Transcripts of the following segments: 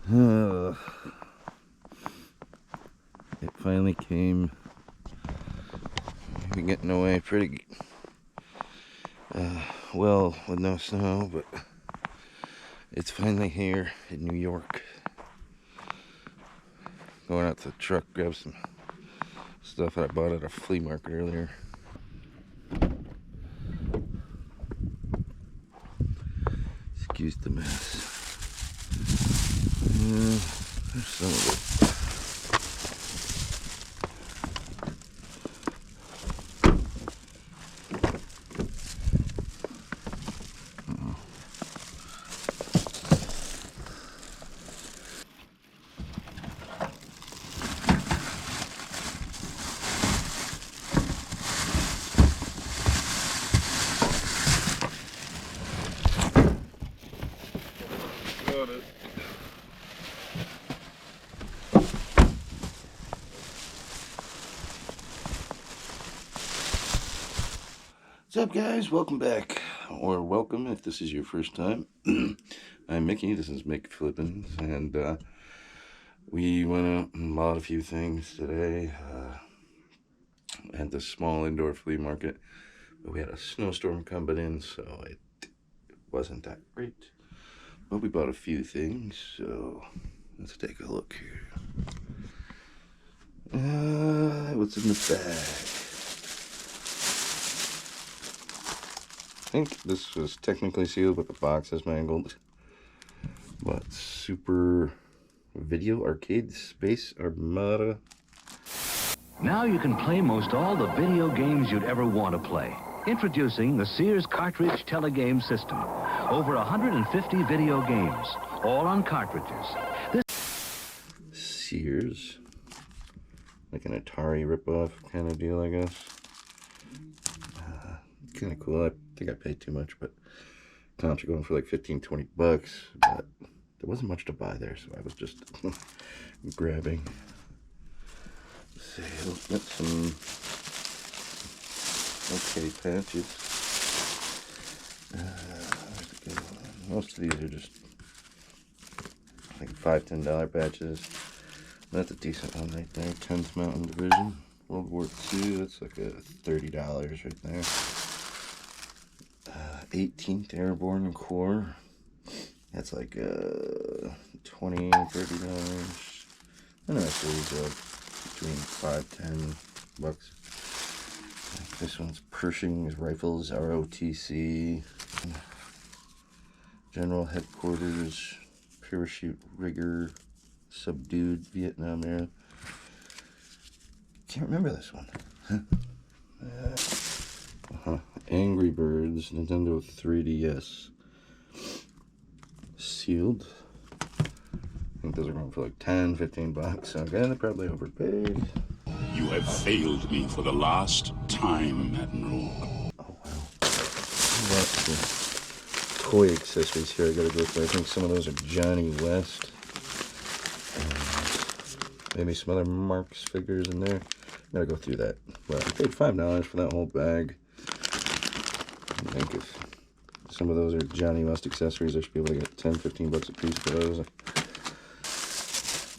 It finally came. Been getting away pretty well with no snow, but it's finally here in New York. Going out to the truck, grab some stuff that I bought at a flea market earlier. Excuse the mess. There's some of it. Got it. What's up, guys? Welcome back, or welcome if this is your first time. I'm Mickey. This is Mick Flippins, and we went out and bought a few things today at the small indoor flea market. But we had a snowstorm coming in, so it wasn't that great. But we bought a few things, so let's take a look here. What's in the bag? I think this was technically sealed, but the box is mangled. But Super Video Arcade Space Armada. Now you can play most all the video games you'd ever want to play. Introducing the Sears Cartridge Telegame System. Over 150 video games, all on cartridges. Sears. Like an Atari ripoff kind of deal, I guess. Kind of cool. I think I paid too much, but comps are going for like 15-20 bucks. But there wasn't much to buy there, so I was just grabbing. Let's see, got some okay patches. Most of these are just like $5-10 patches. That's a decent one right there. 10th Mountain Division, World War II. That's like a $30 right there. 18th Airborne Corps. That's like $20-30. And the rest of these are between $5-10 bucks. This one's Pershing Rifles, ROTC. General Headquarters, Parachute Rigger, Subdued Vietnam era. Can't remember this one. Angry Birds, Nintendo 3DS. Sealed. I think those are going for like 10-15 bucks. Okay, they're probably overpaid. You have failed me for the last time, Admiral. Oh, wow. Lots of toy accessories here I gotta go through. I think some of those are Johnny West. Maybe some other Marks figures in there. Gotta go through that. Well, I paid $5 for that whole bag. I think if some of those are Johnny West accessories, I should be able to get 10-15 bucks a piece for those.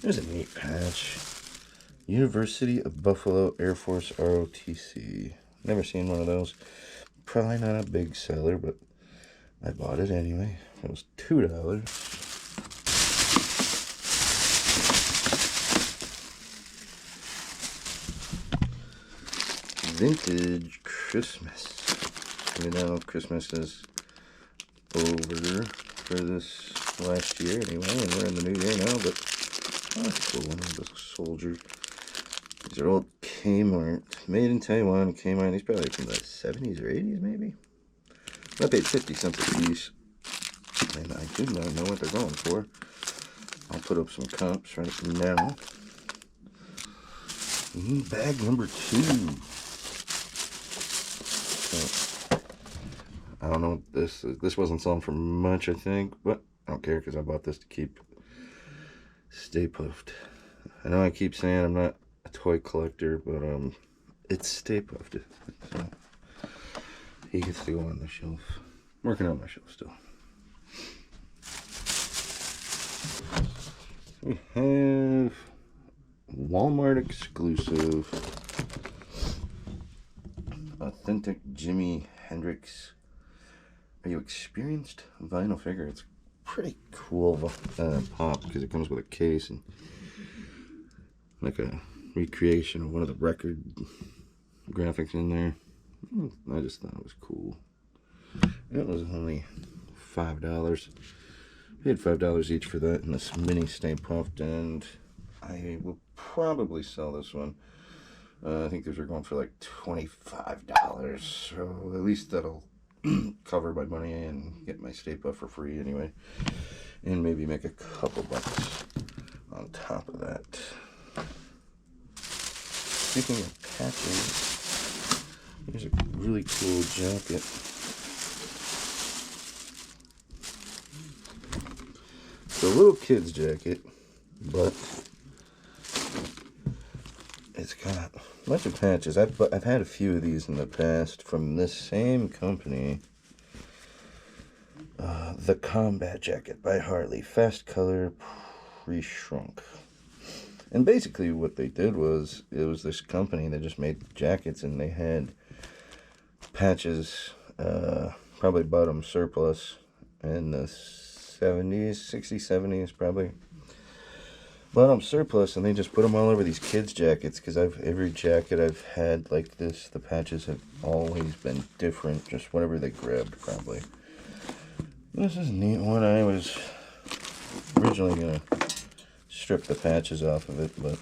There's a neat patch. University of Buffalo Air Force ROTC. Never seen one of those. Probably not a big seller, but I bought it anyway. It was $2. Vintage Christmas. You know, Christmas is over for this last year anyway, and we're in the new year now, but that's a cool one. The soldier. These are old Kmart, made in Taiwan, Kmart. These probably from the 70s or 80s, maybe. I paid 50 cents a piece, and I do not know what they're going for. I'll put up some comps right now. Bag number 2. So, I don't know what this is. This wasn't selling for much, I think, but I don't care because I bought this to keep. Stay Puft. I know I keep saying I'm not a toy collector, but it's Stay Puft. So he gets to go on the shelf. I'm working on my shelf still. We have Walmart exclusive authentic Jimi Hendrix. Are you experienced vinyl figure? It's pretty cool pop because it comes with a case and like a recreation of one of the record graphics in there. I just thought it was cool. It was only $5. Paid $5 each for that and this mini Stay Puft, and I will probably sell this one. I think these are going for like $25, so at least that'll cover my money and get my Stay Puft for free anyway, and maybe make a couple bucks on top of that. Speaking of patches, here's a really cool jacket. It's a little kid's jacket, but it's got a bunch of patches. I've had a few of these in the past from this same company. The Combat Jacket by Harley, fast color, pre-shrunk. And basically what they did was, it was this company that just made jackets, and they had patches, probably bought them surplus in the 70s, 60s, 70s probably. Bought them surplus, and they just put them all over these kids' jackets, because every jacket I've had like this, the patches have always been different, just whatever they grabbed probably. This is a neat one. I was originally going to strip the patches off of it, but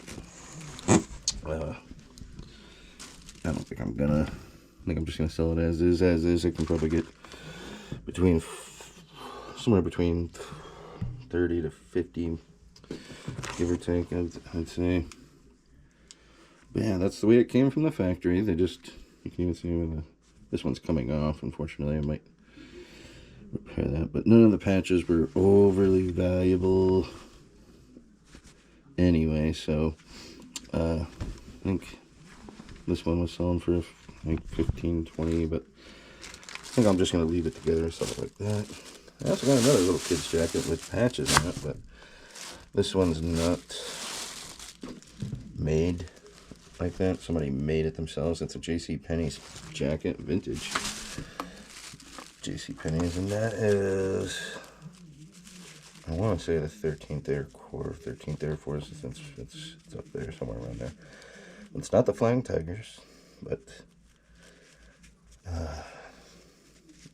I don't think I'm gonna. I think I'm just gonna sell it as is. As is, I can probably get somewhere between 30 to 50, give or take, I'd say. But yeah, that's the way it came from the factory. They just, you can even see where this one's coming off. Unfortunately, I might repair that. But none of the patches were overly valuable anyway, so I think this one was selling for like 15, 20, but I think I'm just going to leave it together, something like that. I also got another little kid's jacket with patches in it, but this one's not made like that. Somebody made it themselves. It's a JCPenney's jacket, vintage JCPenney's, and that is, I want to say the 13th Air Corps, 13th Air Force. It's up there, somewhere around there. It's not the Flying Tigers, but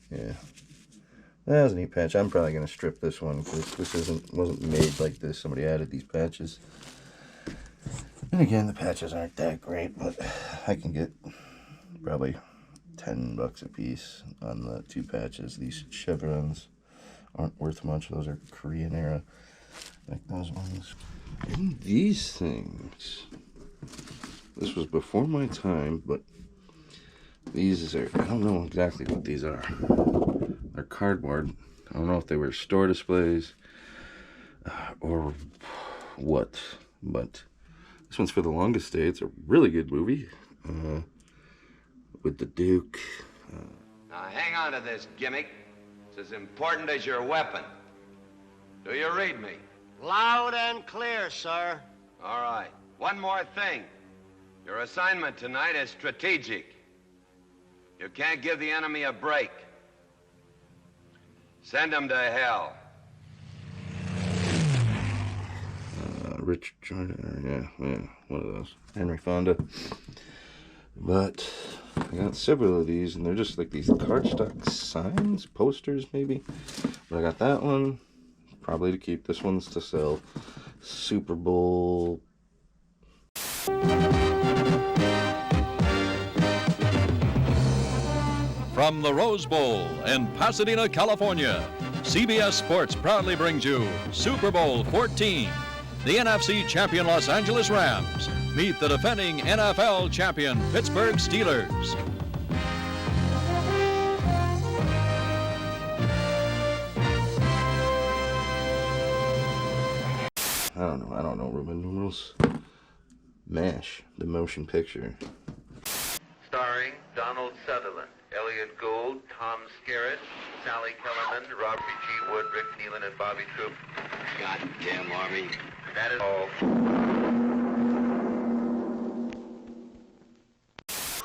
yeah. That was a neat patch. I'm probably going to strip this one because this wasn't made like this. Somebody added these patches. And again, the patches aren't that great, but I can get probably $10 a piece on the two patches. These chevrons aren't worth much. Those are Korean era, like those ones. And these things, this was before my time, but these are, I don't know exactly what these are. They're cardboard. I don't know if they were store displays or what, but this one's for The Longest Day. It's a really good movie with the Duke. Now hang on to this gimmick. It's as important as your weapon. Do you read me? Loud and clear, sir. All right. One more thing. Your assignment tonight is strategic. You can't give the enemy a break. Send them to hell. Rich Jordan, yeah, one of those. Henry Fonda. But I got several of these, and they're just like these cardstock signs, posters maybe. But I got that one, probably to keep. This one's to sell. Super Bowl. From the Rose Bowl in Pasadena, California, CBS Sports proudly brings you Super Bowl 14. The NFC champion Los Angeles Rams meet the defending NFL champion Pittsburgh Steelers. I don't know Roman numerals. MASH, the motion picture. Starring Donald Sutherland, Elliot Gould, Tom Skerritt, Sally Kellerman, Robert G. Wood, Rick Nealon, and Bobby Troop. Goddamn Army. That is all.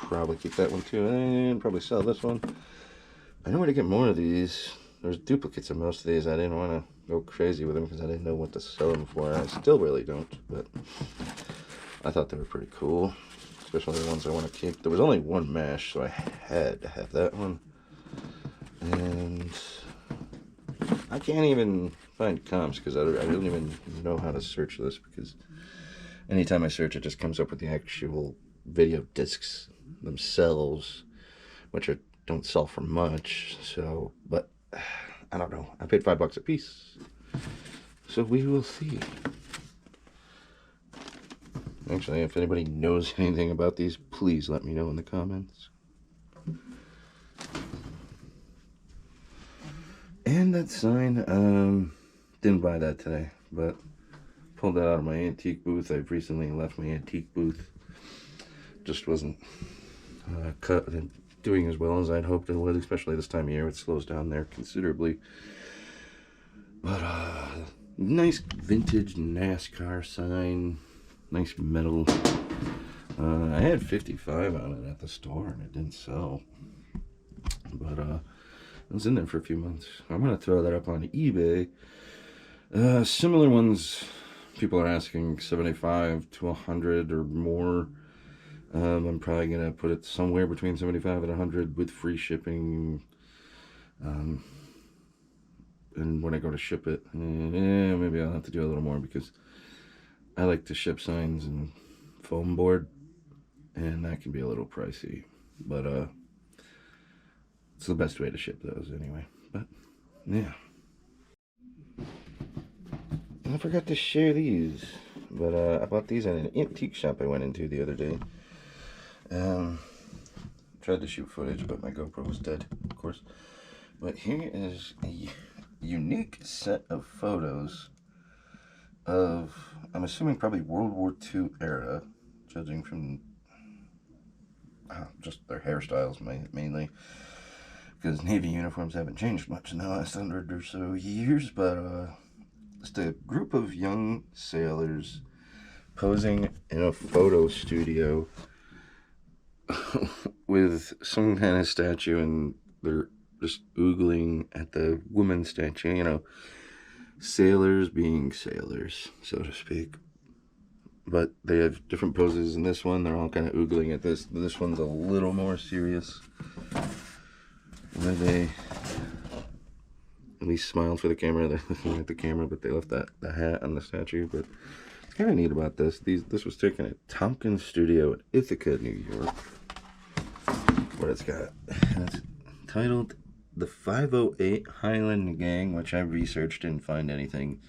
Probably keep that one too, and probably sell this one. I know where to get more of these. There's duplicates of most of these. I didn't want to go crazy with them because I didn't know what to sell them for. I still really don't, but I thought they were pretty cool, especially the ones I want to keep. There was only one mesh, so I had to have that one. And I can't even find comps because I don't even know how to search this, because anytime I search, it just comes up with the actual video discs themselves, which don't sell for much. So, but I don't know. I paid $5 a piece, so we will see. Actually, if anybody knows anything about these, please let me know in the comments. And that sign, didn't buy that today, but pulled that out of my antique booth. I've recently left my antique booth. Just wasn't doing as well as I'd hoped it would, especially this time of year. It slows down there considerably. But nice vintage NASCAR sign, nice metal. I had 55 on it at the store and it didn't sell. But it was in there for a few months. I'm gonna throw that up on eBay. Similar ones, people are asking 75 to 100 or more. I'm probably gonna put it somewhere between 75 and 100 with free shipping. And when I go to ship it, maybe I'll have to do a little more, because I like to ship signs and foam board, and that can be a little pricey. But it's the best way to ship those anyway. But yeah, and I forgot to share these, but I bought these at an antique shop I went into the other day. Tried to shoot footage, but my GoPro was dead, of course. But here is a unique set of photos of, I'm assuming, probably World War II era, judging from just their hairstyles mainly, because Navy uniforms haven't changed much in the last 100 or so years. But just a group of young sailors posing in a photo studio with some kind of statue, and they're just oogling at the woman statue, you know, sailors being sailors, so to speak. But they have different poses in this one. They're all kind of oogling at this. This one's a little more serious, where they at least smiled for the camera. They're looking at the camera, but they left the hat on the statue. But it's kind of neat about this. This was taken at Tompkins Studio in Ithaca, New York. What it's got, and it's titled The 508 Highland Gang, which I researched, didn't find anything.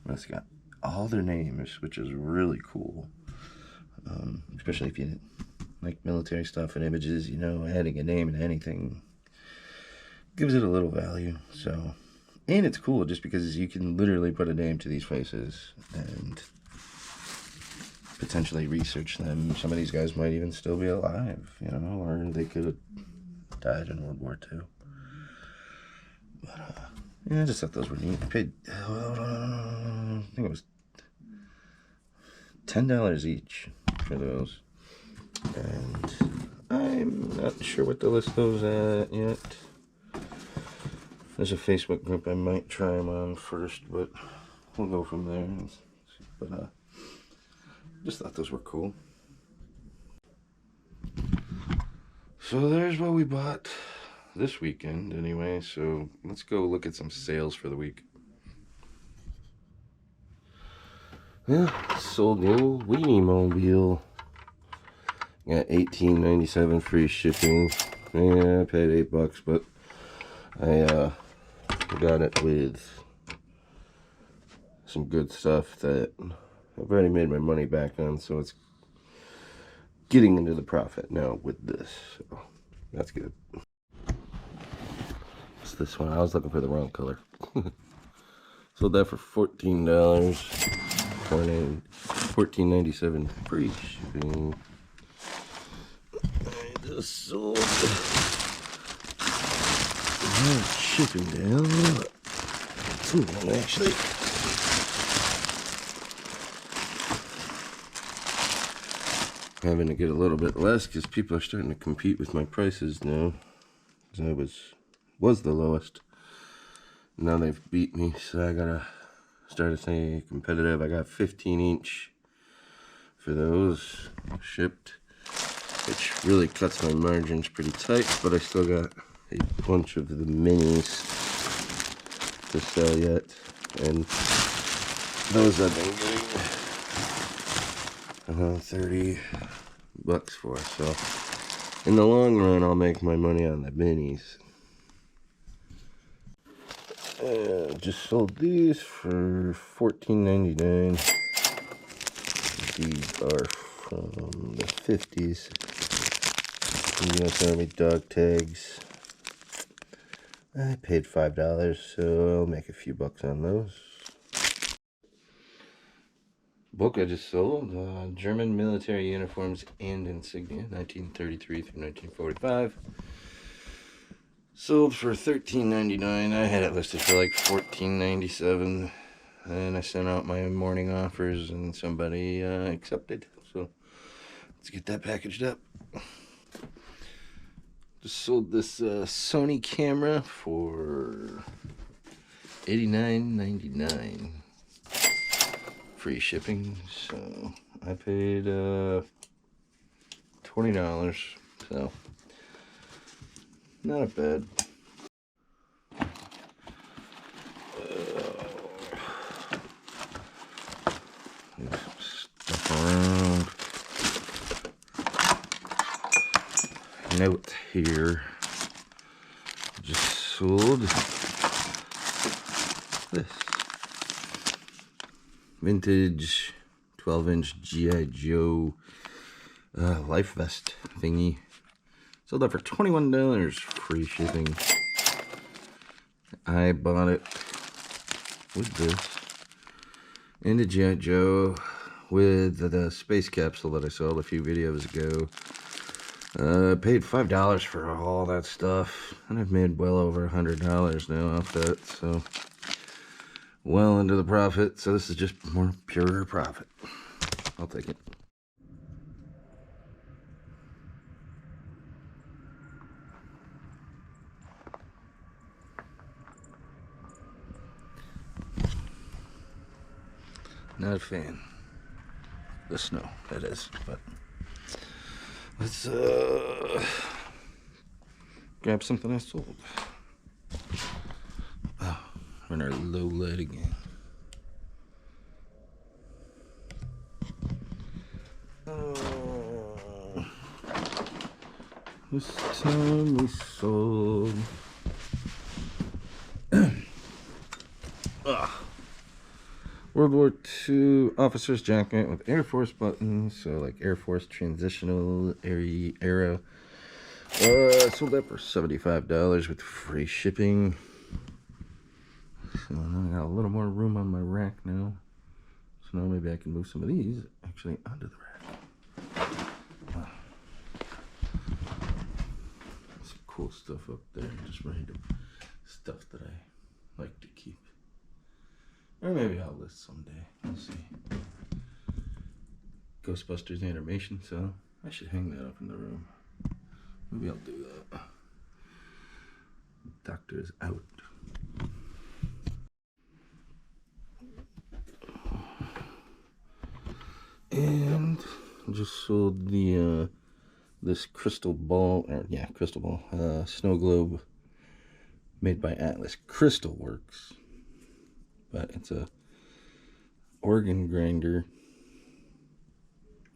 But it's got all their names, which is really cool. Especially if you like military stuff and images, you know, adding a name to anything gives it a little value. So, and it's cool just because you can literally put a name to these faces and potentially research them. Some of these guys might even still be alive, you know, or they could have died in World War II. But yeah, I just thought those were neat. I paid, I think it was $10 each for those, and I'm not sure what to list those at yet. There's a Facebook group I might try them on first, but we'll go from there. But just thought those were cool. So there's what we bought this weekend anyway. So let's go look at some sales for the week. Yeah, sold the old weenie mobile. Got $18.97 free shipping. Yeah, I paid $8, but I got it with some good stuff that I've already made my money back on, so it's getting into the profit now with this. So that's good. What's this one? I was looking for the wrong color. Sold that for $14. $14.97 free shipping. I just sold shipping down. Actually, having to get a little bit less because people are starting to compete with my prices now. I was the lowest. Now they've beat me, so I gotta start to stay competitive. I got 15-inch for those shipped, which really cuts my margins pretty tight, but I still got a bunch of the minis to sell yet, and those I've been getting 30 bucks for. So in the long run, I'll make my money on the minis. Just sold these for $14.99. These are from the 50s. US Army dog tags. I paid $5, so I'll make a few bucks on those. Book I just sold, German military uniforms and insignia, 1933 through 1945. Sold for $13.99. I had it listed for like $14.97, and I sent out my morning offers, and somebody accepted. So let's get that packaged up. Just sold this Sony camera for $89.99. Free shipping, so I paid $20, so not bad. Stuff around. Note here. Just sold this vintage 12-inch G.I. Joe life vest thingy. Sold that for $21, free shipping. I bought it with this and a G.I. Joe with the space capsule that I sold a few videos ago. Paid $5 for all that stuff, and I've made well over $100 now off that, so well into the profit. So this is just more pure profit. I'll take it. Not a fan. The snow, that is, but let's grab something I sold. Oh, we're in our low light again. This time we sold World War II officer's jacket with Air Force buttons, so like Air Force transitional era. Sold that for $75 with free shipping. So now I got a little more room on my rack now. So now maybe I can move some of these actually onto the rack. Some cool stuff up there, just random stuff that I like to keep. Or maybe I'll list someday. We'll see. Ghostbusters animation, so I should hang that up in the room. Maybe I'll do that. Doctor is out. And just sold the this crystal ball, snow globe made by Atlas Crystal Works. But it's a organ grinder,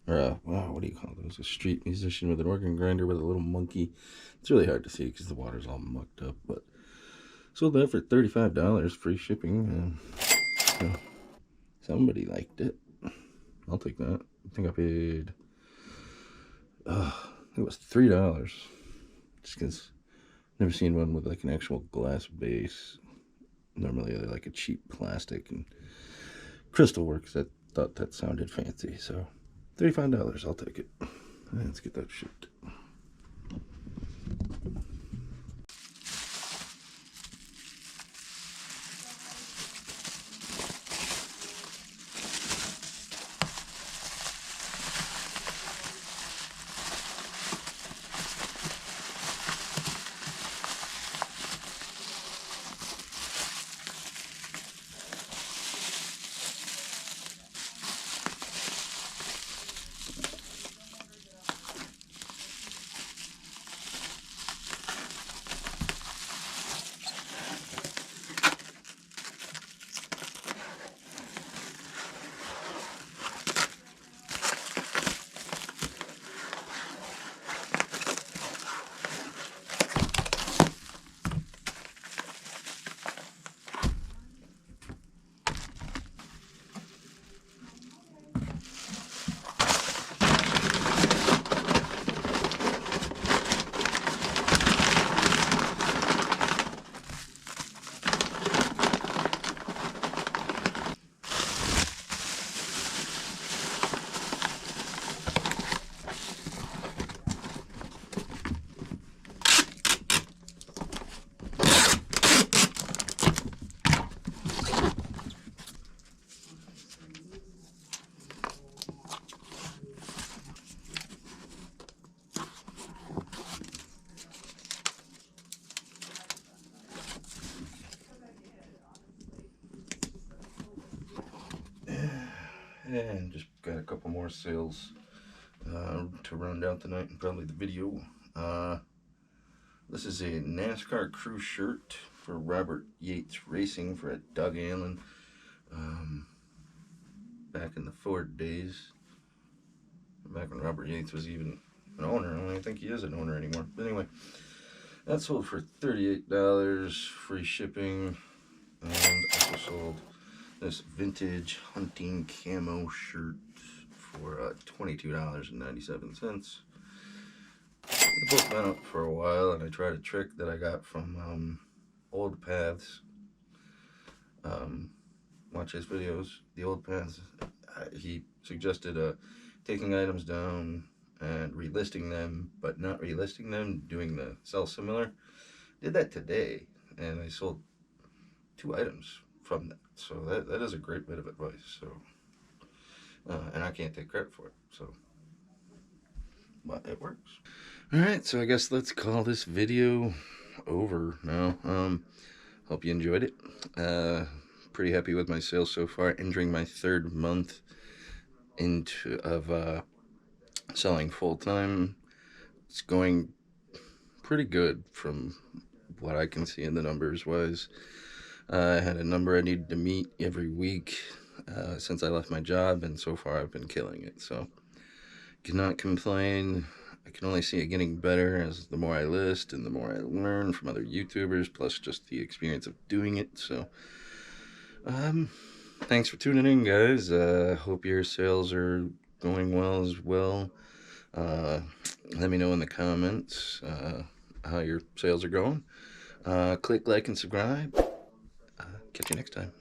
or what do you call those? A street musician with an organ grinder with a little monkey. It's really hard to see because the water's all mucked up, but sold that for $35, free shipping. So somebody liked it. I'll take that. I think I paid, I think it was $3, just because I've never seen one with like an actual glass base. Normally they're like a cheap plastic, and Crystal Works, I thought that sounded fancy, so $35, I'll take it. Let's get that shipped. And just got a couple more sales to round out the night and probably the video. This is a NASCAR crew shirt for Robert Yates Racing for Doug Allen. Back in the Ford days. Back when Robert Yates was even an owner. I don't even think he is an owner anymore. But anyway, that sold for $38, free shipping. And also sold this vintage hunting camo shirt for $22.97. They both been up for a while, and I tried a trick that I got from Old Paths. Watch his videos. The Old Paths. He suggested taking items down and relisting them, but not relisting them, doing the sell similar. Did that today, and I sold 2 items from that. So that is a great bit of advice. So, and I can't take credit for it. So, but it works. All right. So I guess let's call this video over now. Hope you enjoyed it. Pretty happy with my sales so far. Entering my 3rd month of selling full time. It's going pretty good from what I can see in the numbers wise. I had a number I needed to meet every week since I left my job, and so far I've been killing it. So cannot complain. I can only see it getting better as the more I list and the more I learn from other YouTubers, plus just the experience of doing it. So thanks for tuning in, guys. Hope your sales are going well as well. Let me know in the comments how your sales are going. Click like and subscribe. Catch you next time.